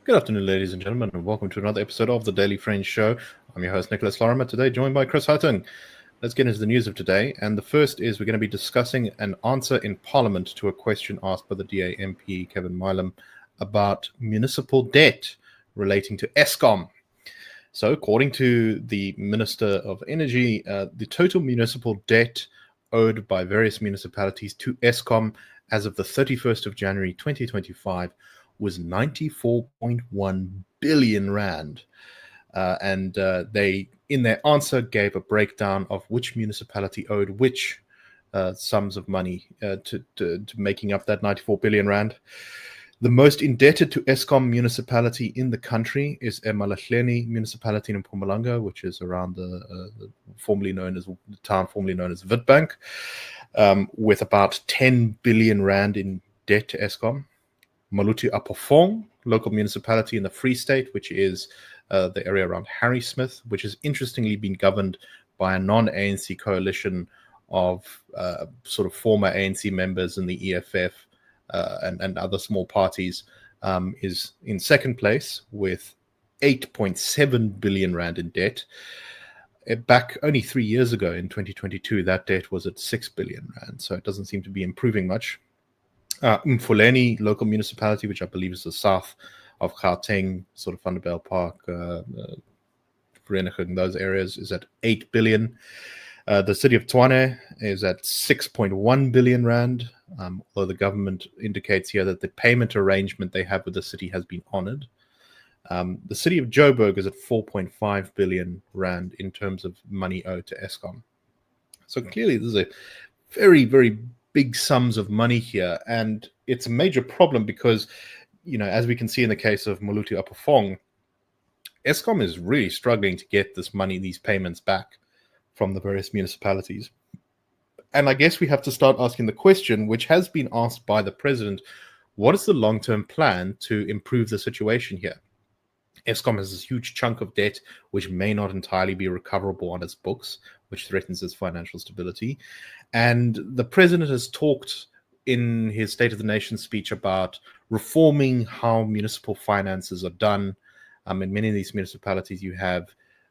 Good afternoon, ladies and gentlemen, and welcome to another episode of the Daily Fringe Show. I'm your host, Nicholas Lorimer, today joined by Chris Hattingh. Let's get into the news of today. And the first is we're going to be discussing an answer in Parliament to a question asked by the DA MP, Kevin Milam, about municipal debt relating to Eskom. So according to the Minister of Energy, the total municipal debt owed by various municipalities to Eskom as of the 31st of January 2025 was 94.1 billion rand. And they, in their answer, gave a breakdown of which municipality owed which sums of money to making up that 94 billion rand. The most indebted to Eskom municipality in the country is Emalahleni municipality in Mpumalanga, which is around the town formerly known as Witbank, with about 10 billion rand in debt to Eskom. Maluti Upfront, local municipality in the Free State, which is the area around Harrismith, which has interestingly been governed by a non-ANC coalition of sort of former ANC members in the EFF and other small parties, is in second place with 8.7 billion rand in debt. Back only 3 years ago in 2022, that debt was at 6 billion rand, so it doesn't seem to be improving much. Mfuleni local municipality, which I believe is the south of Gauteng, sort of Vanderbijl Park, Vereniging, those areas, is at 8 billion. The city of Tshwane is at 6.1 billion rand, although the government indicates here that the payment arrangement they have with the city has been honored. The city of Joburg is at 4.5 billion rand in terms of money owed to Eskom. So clearly there's a very, very big sums of money here, and it's a major problem because, you know, as we can see in the case of Maluti Upfront, Eskom is really struggling to get this money, these payments back from the various municipalities. And I guess we have to start asking the question, which has been asked by the president: what is the long-term plan to improve the situation here? Eskom has this huge chunk of debt which may not entirely be recoverable on its books, which threatens its financial stability. And the president has talked in his State of the Nation speech about reforming how municipal finances are done. In many of these municipalities, you have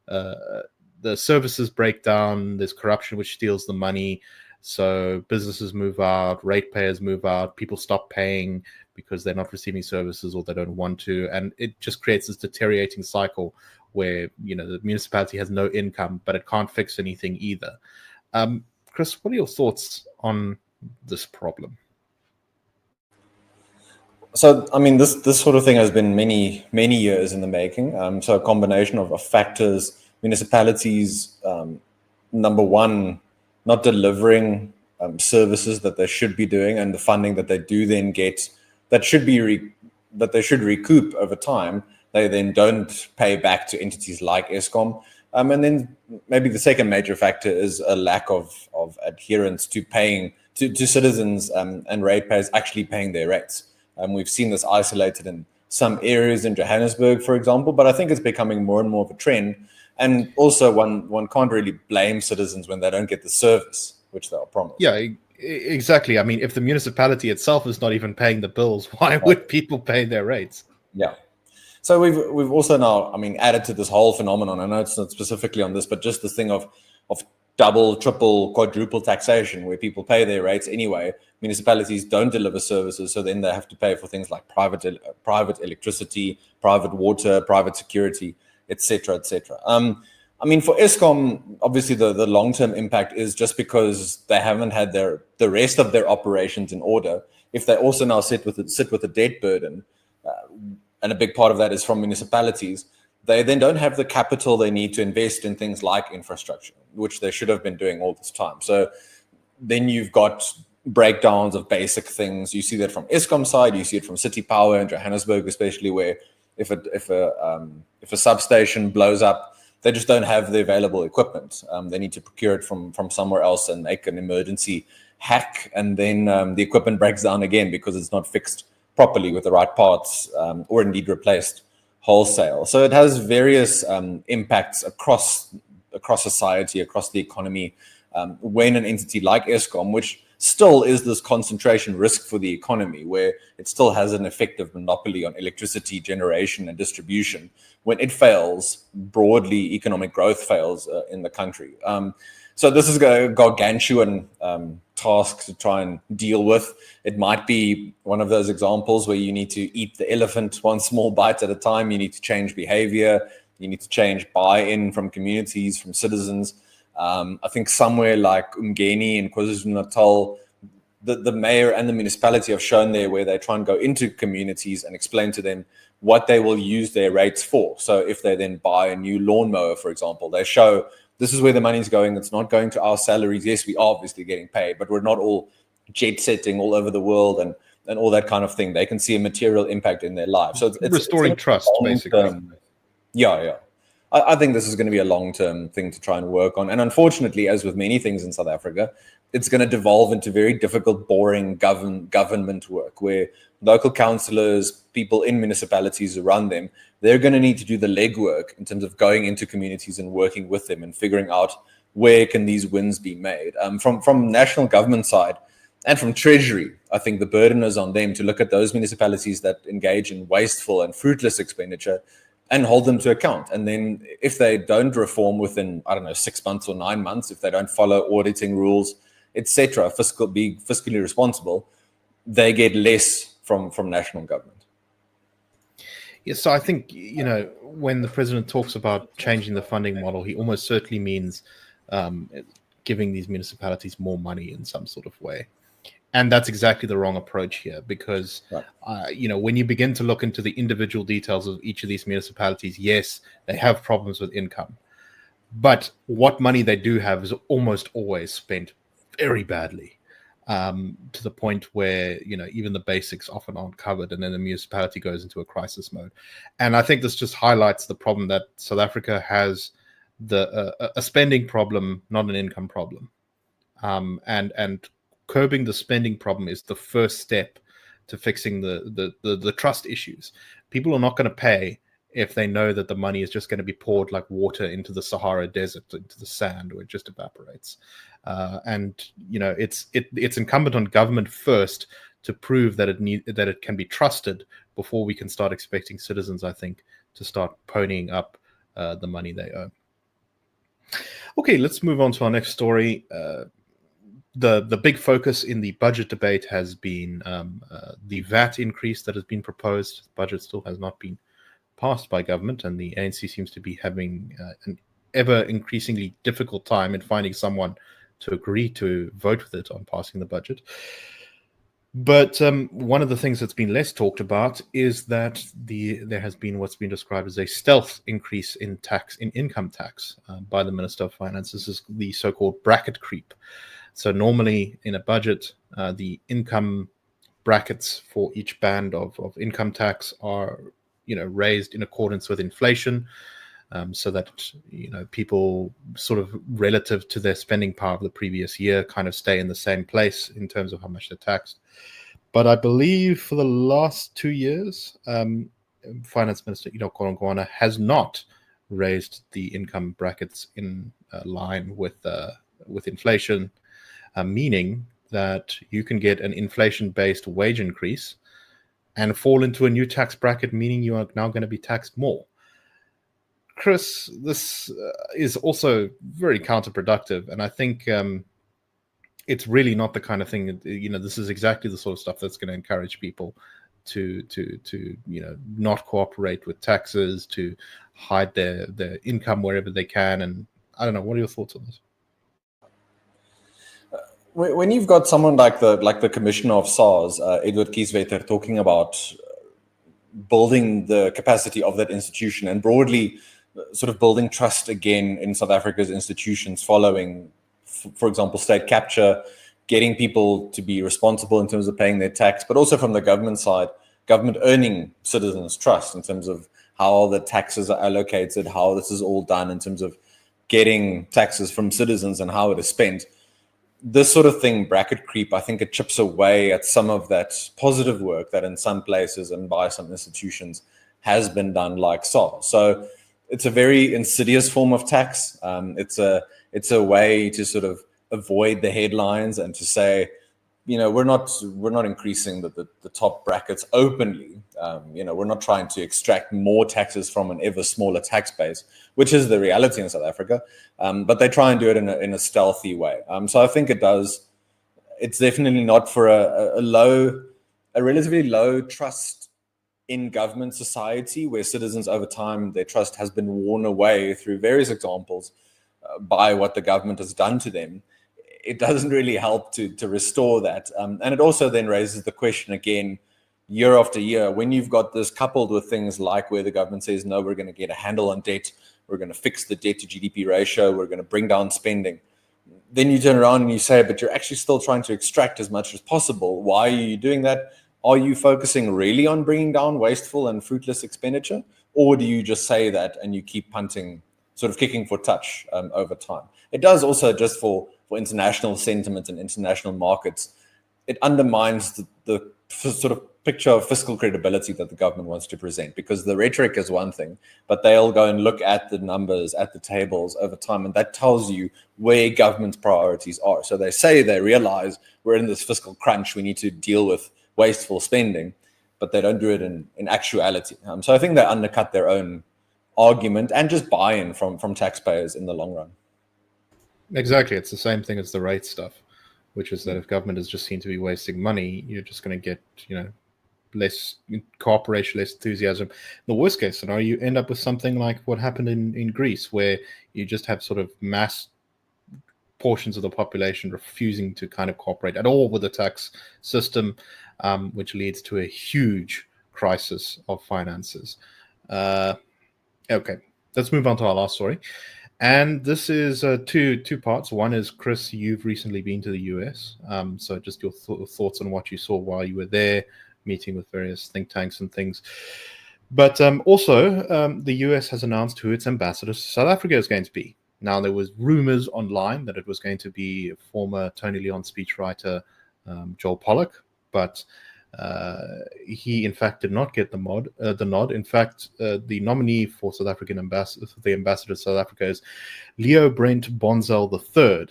the services break down, there's corruption which steals the money, so businesses move out, ratepayers move out, people stop paying because they're not receiving services or they don't want to, and it just creates this deteriorating cycle where, you know, the municipality has no income, but it can't fix anything either. Chris, what are your thoughts on this problem? So, I mean, this sort of thing has been many years in the making. So a combination of factors, municipalities, number one, not delivering services that they should be doing, and the funding that they do then get that they should recoup over time, they then don't pay back to entities like Eskom. And then maybe the second major factor is a lack of adherence to paying to citizens and ratepayers actually paying their rates. We've seen this isolated in some areas in Johannesburg, for example, but I think it's becoming more and more of a trend. And also, one can't really blame citizens when they don't get the service which they are promised. Yeah, exactly. I mean, if the municipality itself is not even paying the bills, why would people pay their rates? Yeah. So we've also now, I mean, added to this whole phenomenon. I know it's not specifically on this, but just this thing of double, triple, quadruple taxation, where people pay their rates anyway. Municipalities don't deliver services, so then they have to pay for things like private electricity, private water, private security, etc., etc. I mean, for Eskom, obviously the long-term impact is just because they haven't had the rest of their operations in order. If they also now sit with a debt burden, and a big part of that is from municipalities, they then don't have the capital they need to invest in things like infrastructure, which they should have been doing all this time. So then you've got breakdowns of basic things. You see that from Eskom side, you see it from City Power in Johannesburg, especially, where if a substation blows up, they just don't have the available equipment. They need to procure it from somewhere else and make an emergency hack, and then the equipment breaks down again because it's not fixed properly with the right parts, or indeed replaced wholesale. So it has various impacts across society, across the economy, when an entity like Eskom, which still is this concentration risk for the economy, where it still has an effective monopoly on electricity generation and distribution. When it fails, broadly economic growth fails in the country. So this is a gargantuan task to try and deal with. It might be one of those examples where you need to eat the elephant one small bite at a time. You need to change behavior. You need to change buy-in from communities, from citizens. I think somewhere like Umgeni in KwaZulu-Natal, the mayor and the municipality have shown there where they try and go into communities and explain to them what they will use their rates for. So if they then buy a new lawnmower, for example, they show this is where the money's going. It's not going to our salaries. Yes, we are obviously getting paid, but we're not all jet setting all over the world and all that kind of thing. They can see a material impact in their lives. So it's restoring trust, basically. Yeah. I think this is going to be a long-term thing to try and work on. And unfortunately, as with many things in South Africa, it's going to devolve into very difficult, boring government work where local councillors, people in municipalities who run them, they're going to need to do the legwork in terms of going into communities and working with them and figuring out where can these wins be made. From national government side and from Treasury, I think the burden is on them to look at those municipalities that engage in wasteful and fruitless expenditure and hold them to account. And then if they don't reform within, 6 months or 9 months, if they don't follow auditing rules, etc., be fiscally responsible, they get less from national government. Yes, so I think, when the president talks about changing the funding model, he almost certainly means giving these municipalities more money in some sort of way. And that's exactly the wrong approach here, because, when you begin to look into the individual details of each of these municipalities, yes, they have problems with income. But what money they do have is almost always spent very badly, to the point where, even the basics often aren't covered, and then the municipality goes into a crisis mode. And I think this just highlights the problem that South Africa has a spending problem, not an income problem. And curbing the spending problem is the first step to fixing the trust issues. People are not going to pay if they know that the money is just going to be poured like water into the Sahara Desert, into the sand, where it just evaporates. It's incumbent on government first to prove that it can be trusted before we can start expecting citizens, I think, to start ponying up the money they owe. Okay, let's move on to our next story. The big focus in the budget debate has been the VAT increase that has been proposed. The budget still has not been passed by government, and the ANC seems to be having an ever increasingly difficult time in finding someone to agree to vote with it on passing the budget. But one of the things that's been less talked about is that there has been what's been described as a stealth increase in income tax by the Minister of Finance. This is the so-called bracket creep. So normally in a budget, the income brackets for each band of income tax are raised in accordance with inflation, so that people sort of relative to their spending power of the previous year kind of stay in the same place in terms of how much they're taxed. But I believe for the last 2 years, Finance Minister Hudaco has not raised the income brackets in line with inflation, meaning that you can get an inflation-based wage increase and fall into a new tax bracket, meaning you are now going to be taxed more. Chris, this is also very counterproductive, and I think it's really not the kind of thing. This is exactly the sort of stuff that's going to encourage people to not cooperate with taxes, to hide their income wherever they can. And I don't know. What are your thoughts on this? When you've got someone like the Commissioner of SARS, Edward Kieswetter, talking about building the capacity of that institution and broadly sort of building trust again in South Africa's institutions following, for example, state capture, getting people to be responsible in terms of paying their tax, but also from the government side, government earning citizens' trust in terms of how the taxes are allocated, how this is all done in terms of getting taxes from citizens and how it is spent. This sort of thing, bracket creep, I think it chips away at some of that positive work that in some places and by some institutions has been done, like SARS. So it's a very insidious form of tax. It's a way to sort of avoid the headlines and to say we're not increasing the top brackets openly. We're not trying to extract more taxes from an ever smaller tax base, which is the reality in South Africa. But they try and do it in a stealthy way. So I think it's definitely not for a relatively low trust in government society, where citizens over time, their trust has been worn away through various examples by what the government has done to them. It doesn't really help to restore that. And it also then raises the question again, year after year, when you've got this coupled with things like where the government says, no, we're going to get a handle on debt, we're going to fix the debt to GDP ratio, we're going to bring down spending. Then you turn around and you say, but you're actually still trying to extract as much as possible. Why are you doing that? Are you focusing really on bringing down wasteful and fruitless expenditure? Or do you just say that and you keep punting, sort of kicking for touch over time? It does also, just for international sentiment and international markets, it undermines the sort of picture of fiscal credibility that the government wants to present, because the rhetoric is one thing, but they'll go and look at the numbers, at the tables over time, and that tells you where government's priorities are. So they say they realize we're in this fiscal crunch, we need to deal with wasteful spending, but they don't do it in actuality. So I think they undercut their own argument and just buy-in from taxpayers in the long run. Exactly. It's the same thing as the rate stuff, which is that if government is just seen to be wasting money, you're just going to get, less cooperation, less enthusiasm. The worst case scenario, you end up with something like what happened in Greece, where you just have sort of mass portions of the population refusing to kind of cooperate at all with the tax system, which leads to a huge crisis of finances. Okay, let's move on to our last story. And this is two parts. One is, Chris, you've recently been to the US. So just your thoughts on what you saw while you were there, meeting with various think tanks and things. But also, the US has announced who its ambassador to South Africa is going to be. Now, there was rumors online that it was going to be former Tony Leon speechwriter Joel Pollak, but he, in fact, did not get the nod. In fact, the nominee for South African ambassador to South Africa is Leo Brent Bonzel III,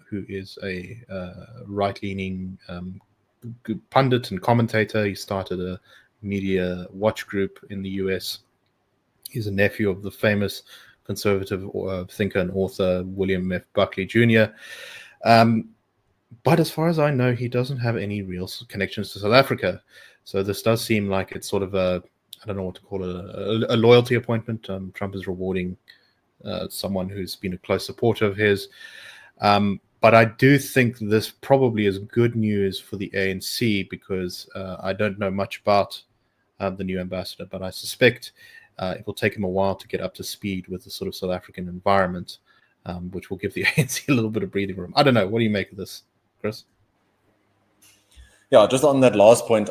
who is a right-leaning pundit and commentator. He started a media watch group in the US. He's a nephew of the famous conservative thinker and author William F. Buckley Jr. But as far as I know, he doesn't have any real connections to South Africa. So this does seem like it's sort of I don't know what to call it, a loyalty appointment. Trump is rewarding someone who's been a close supporter of his. But I do think this probably is good news for the ANC, because I don't know much about the new ambassador, but I suspect it will take him a while to get up to speed with the sort of South African environment, which will give the ANC a little bit of breathing room. I don't know. What do you make of this, Chris? Yeah, just on that last point,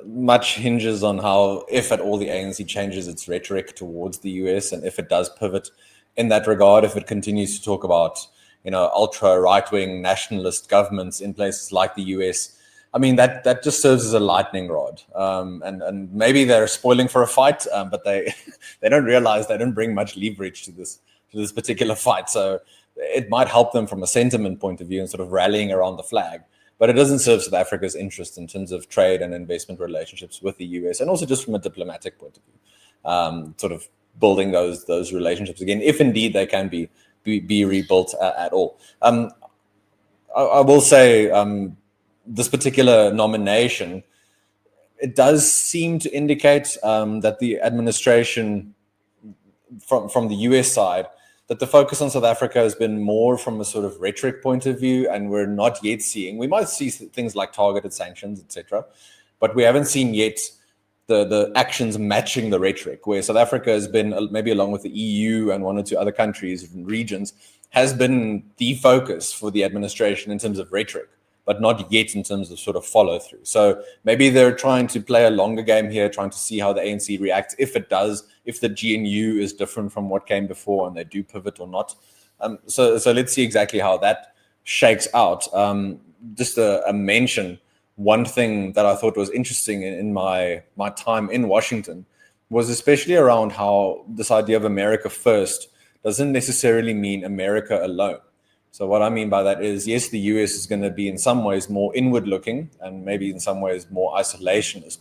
much hinges on how, if at all, the ANC changes its rhetoric towards the US, and if it does pivot in that regard, if it continues to talk about ultra right-wing nationalist governments in places like the US. I mean, that just serves as a lightning rod. And maybe they're spoiling for a fight, but they don't realize they don't bring much leverage to this particular fight. So it might help them from a sentiment point of view and sort of rallying around the flag. But it doesn't serve South Africa's interest in terms of trade and investment relationships with the US, and also just from a diplomatic point of view, sort of building those relationships again, if indeed they can be rebuilt at all. I will say this particular nomination, it does seem to indicate that the administration from the US side, that the focus on South Africa has been more from a sort of rhetoric point of view, and we're not yet seeing, we might see things like targeted sanctions, etc., but we haven't seen yet the actions matching the rhetoric, where South Africa has been, maybe along with the EU and one or two other countries and regions, has been the focus for the administration in terms of rhetoric, but not yet in terms of sort of follow through. So maybe they're trying to play a longer game here, trying to see how the ANC reacts, if it does, if the GNU is different from what came before and they do pivot or not. So let's see exactly how that shakes out. Just a mention, one thing that I thought was interesting in my time in Washington was especially around how this idea of America first doesn't necessarily mean America alone. So what I mean by that is, yes, the US is going to be in some ways more inward looking and maybe in some ways more isolationist,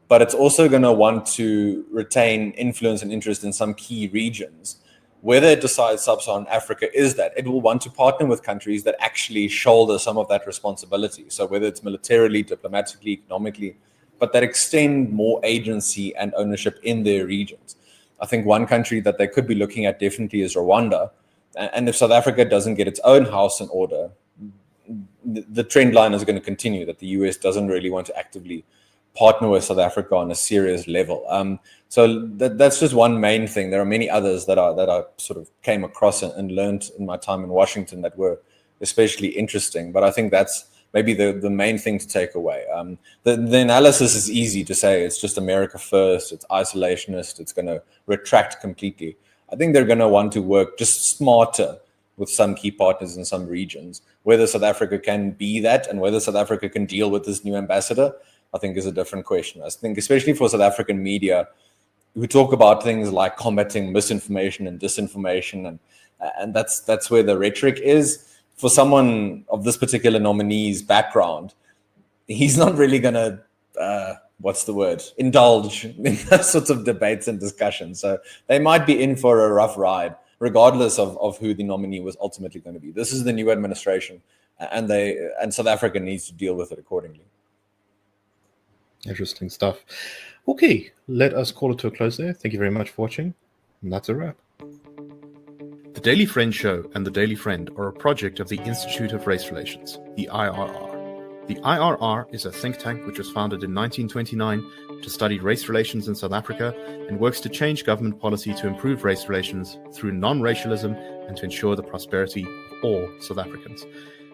but it's also going to want to retain influence and interest in some key regions. Whether it decides sub-Saharan Africa is that, it will want to partner with countries that actually shoulder some of that responsibility. So whether it's militarily, diplomatically, economically, but that extend more agency and ownership in their regions. I think one country that they could be looking at definitely is Rwanda. And if South Africa doesn't get its own house in order, the trend line is going to continue, that the US doesn't really want to actively partner with South Africa on a serious level. So that's just one main thing. There are many others that I sort of came across and learned in my time in Washington that were especially interesting. But I think that's maybe the main thing to take away. The analysis is easy to say. It's just America first. It's isolationist. It's going to retract completely. I think they're going to want to work just smarter with some key partners in some regions. Whether South Africa can be that and whether South Africa can deal with this new ambassador, I think is a different question. I think especially for South African media, who talk about things like combating misinformation and disinformation, and that's where the rhetoric is. For someone of this particular nominee's background, he's not really going to, indulge in those sorts of debates and discussions. So they might be in for a rough ride, regardless of who the nominee was ultimately going to be. This is the new administration, and South Africa needs to deal with it accordingly. Interesting stuff. Okay, let us call it to a close there. Thank you very much for watching, and that's a wrap. The Daily Friend Show and The Daily Friend are a project of the Institute of Race Relations, the IRR. The IRR is a think tank which was founded in 1929 to study race relations in South Africa and works to change government policy to improve race relations through non-racialism and to ensure the prosperity of all South Africans.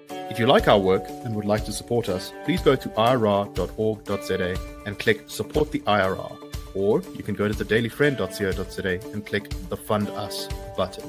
If you like our work and would like to support us, please go to irr.org.za and click Support the IRR. Or you can go to thedailyfriend.co.za and click the Fund Us button.